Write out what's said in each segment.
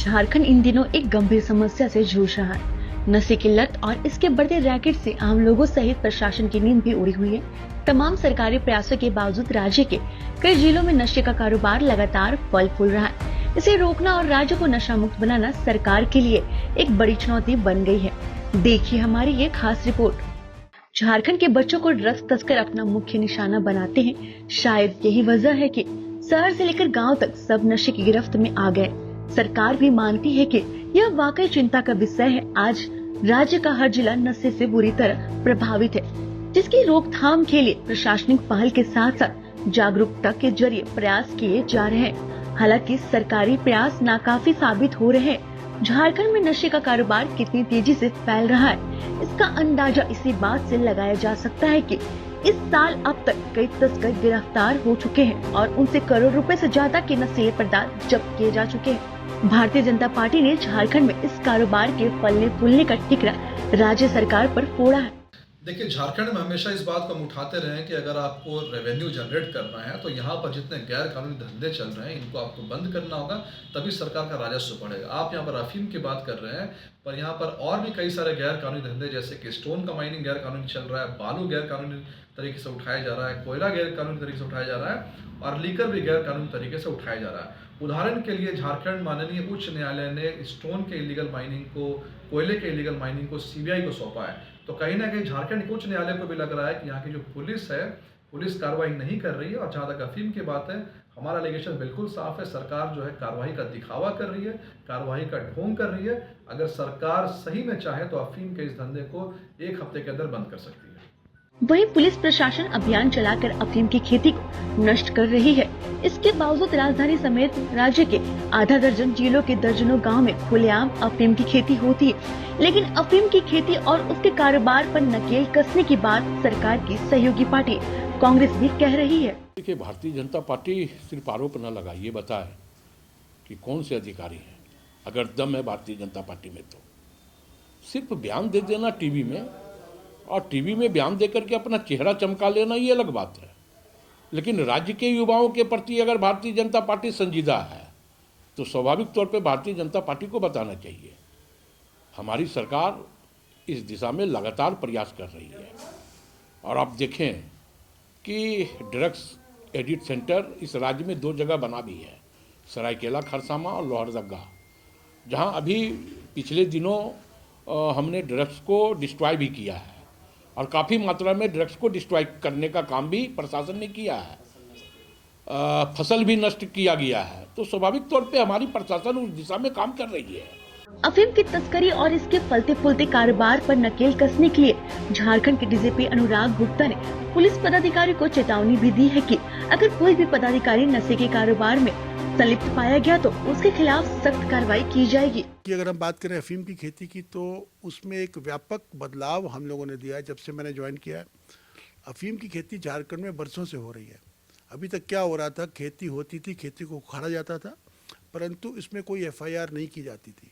झारखंड इन दिनों एक गंभीर समस्या से जूझ रहा है। नशे की लत और इसके बढ़ते रैकेट से आम लोगों सहित प्रशासन की नींद भी उड़ी हुई है। तमाम सरकारी प्रयासों के बावजूद राज्य के कई जिलों में नशे का कारोबार लगातार फल फूल रहा है। इसे रोकना और राज्य को नशा मुक्त बनाना सरकार के लिए एक बड़ी चुनौती बन गई है। देखिए हमारी ये खास रिपोर्ट। झारखंड के बच्चों को ड्रग्स तस्कर अपना मुख्य निशाना बनाते हैं। शायद यही वजह है कि शहर से लेकर गांव तक सब नशे की गिरफ्त में आ गए। सरकार भी मानती है कि यह वाकई चिंता का विषय है। आज राज्य का हर जिला नशे से बुरी तरह प्रभावित है, जिसकी रोकथाम के लिए प्रशासनिक पहल के साथ साथ जागरूकता के जरिए प्रयास किए जा रहे हैं। हालांकि सरकारी प्रयास नाकाफी साबित हो रहे हैं। झारखंड में नशे का कारोबार कितनी तेजी से फैल रहा है, इसका अंदाजा इसी बात से लगाया जा सकता है कि इस साल अब तक कई तस्कर गिरफ्तार हो चुके हैं और उनसे करोड़ रुपए से ज्यादा के नशीले पदार्थ जब्त किए जा चुके हैं। भारतीय जनता पार्टी ने झारखंड में इस कारोबार के फलने फूलने का टिकरा राज्य सरकार पर फोड़ा है। देखिए, झारखंड में हमेशा इस बात को हम उठाते रहे हैं कि अगर आपको रेवेन्यू जनरेट करना है तो यहाँ पर जितने गैर कानूनी धंधे चल रहे हैं इनको आपको बंद करना होगा, तभी सरकार का राजस्व बढ़ेगा। आप यहाँ पर अफीम की बात कर रहे हैं, पर यहाँ पर और भी कई सारे गैर कानूनी धंधे जैसे कि स्टोन का माइनिंग गैर कानूनी चल रहा है, बालू गैर कानूनी तरीके से उठाया जा रहा है, कोयला गैर कानूनी तरीके से उठाया जा रहा है और लीकर भी गैर कानूनी तरीके से उठाया जा रहा है। उदाहरण के लिए झारखंड माननीय उच्च न्यायालय ने स्टोन के इलीगल माइनिंग को, कोयले के इलीगल माइनिंग को सीबीआई को सौंपा है। तो कहीं ना कहीं झारखंड उच्च न्यायालय को भी लग रहा है कि यहाँ की जो पुलिस है, पुलिस कार्रवाई नहीं कर रही है। और जहाँ तक अफीम की बात है, हमारा एलिगेशन बिल्कुल साफ है। सरकार जो है कार्रवाई का दिखावा कर रही है, कार्रवाई का ढोंग कर रही है। अगर सरकार सही में चाहे तो अफीम के इस धंधे को एक हफ्ते के अंदर बंद कर सकती है। वहीं पुलिस प्रशासन अभियान चलाकर अफीम की खेती को नष्ट कर रही है। इसके बावजूद राजधानी समेत राज्य के आधा दर्जन जिलों के दर्जनों गांव में खुलेआम अफीम की खेती होती है, लेकिन अफीम की खेती और उसके कारोबार पर नकेल कसने की बात सरकार की सहयोगी पार्टी कांग्रेस भी कह रही है। देखिए, भारतीय जनता पार्टी सिर्फ आरोप न लगाए, ये बताए कि कौन से अधिकारी हैं। अगर दम है भारतीय जनता पार्टी में तो सिर्फ बयान दे देना टीवी में, और टीवी में बयान देकर के अपना चेहरा चमका लेना ये अलग बात है। लेकिन राज्य के युवाओं के प्रति अगर भारतीय जनता पार्टी संजीदा है तो स्वाभाविक तौर पे भारतीय जनता पार्टी को बताना चाहिए। हमारी सरकार इस दिशा में लगातार प्रयास कर रही है। और आप देखें कि ड्रग्स एडिट सेंटर इस राज्य में 2 जगह बना भी है, सरायकेला खरसामा और लोहरदगा, जहां अभी पिछले दिनों हमने ड्रग्स को डिस्ट्रॉय भी किया है और काफ़ी मात्रा में ड्रग्स को डिस्ट्रॉय करने का काम भी प्रशासन ने किया है। फसल भी नष्ट किया गया है। तो स्वाभाविक तौर पे हमारी प्रशासन उस दिशा में काम कर रही है। अफीम की तस्करी और इसके फलते फूलते कारोबार पर नकेल कसने के लिए झारखंड के डीजीपी अनुराग गुप्ता ने पुलिस पदाधिकारी को चेतावनी भी दी है कि अगर कोई भी पदाधिकारी नशे के कारोबार में संलिप्त पाया गया तो उसके खिलाफ सख्त कार्रवाई की जाएगी। कि अगर हम बात करें अफीम की खेती की, तो उसमें एक व्यापक बदलाव हम लोगों ने दिया है जब से मैंने ज्वाइन किया है। अफीम की खेती झारखंड में बरसों से हो रही है। अभी तक क्या हो रहा था, खेती होती थी, खेती को उखाड़ा जाता था, परंतु इसमें कोई एफआईआर नहीं की जाती थी।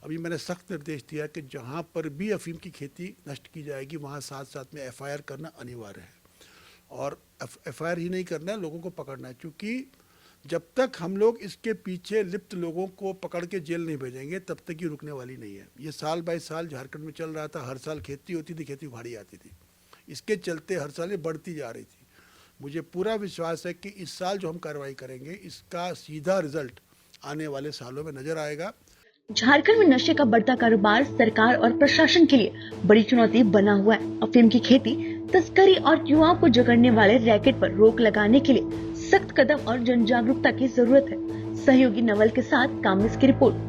अभी मैंने सख्त निर्देश दिया कि जहाँ पर भी अफीम की खेती नष्ट की जाएगी वहाँ साथ साथ में एफआईआर करना अनिवार्य है। और एफआईआर ही नहीं करना है, लोगों को पकड़ना है। क्योंकि जब तक हम लोग इसके पीछे लिप्त लोगों को पकड़ के जेल नहीं भेजेंगे तब तक ये रुकने वाली नहीं है। ये साल बाय साल झारखंड में चल रहा था। हर साल खेती होती थी, खेती उखाड़ी जाती थी। इसके चलते हर साल ये बढ़ती जा रही थी। मुझे पूरा विश्वास है कि इस साल जो हम कार्रवाई करेंगे इसका सीधा रिजल्ट आने वाले सालों में नजर आएगा। झारखंड में नशे का बढ़ता कारोबार सरकार और प्रशासन के लिए बड़ी चुनौती बना हुआ है। अफीम की खेती, तस्करी और युवाओं को जकड़ने वाले रैकेट पर रोक लगाने के लिए सख्त कदम और जन जागरूकता की जरूरत है। सहयोगी नवल के साथ कामिस की रिपोर्ट।